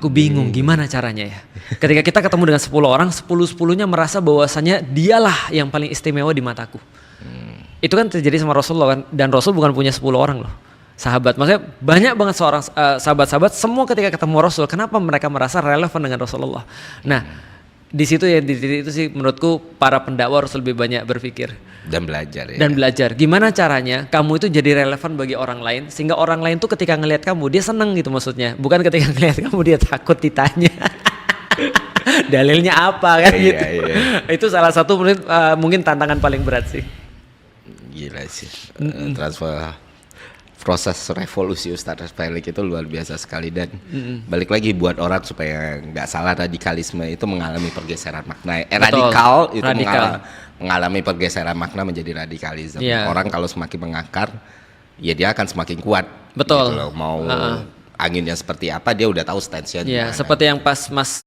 Aku bingung gimana caranya ya. Ketika kita ketemu dengan 10 orang, 10-10-nya merasa bahwasanya dialah yang paling istimewa di mataku. Itu kan terjadi sama Rasulullah kan, dan Rasul bukan punya 10 orang loh. Sahabat, maksudnya banyak banget seorang sahabat-sahabat semua ketika ketemu Rasul, kenapa mereka merasa relevan dengan Rasulullah. Nah, di situ ya, di titik itu sih menurutku para pendakwah harus lebih banyak berpikir dan belajar ya. dan belajar gimana caranya kamu itu jadi relevan bagi orang lain, sehingga orang lain tuh ketika ngelihat kamu dia seneng gitu, maksudnya bukan ketika ngelihat kamu dia takut ditanya dalilnya apa kan gitu. Itu salah satu mungkin tantangan paling berat sih. Gila sih. Transfer proses revolusi Ustadz Felix itu luar biasa sekali, dan balik lagi buat orang supaya nggak salah, radikalisme itu mengalami pergeseran makna. Radikal itu mengalami pergeseran makna menjadi radikalisme. Orang kalau semakin mengakar, ya dia akan semakin kuat. Betul. Gitu loh. Mau anginnya seperti apa, dia udah tahu stance-nya. Seperti yang pas Mas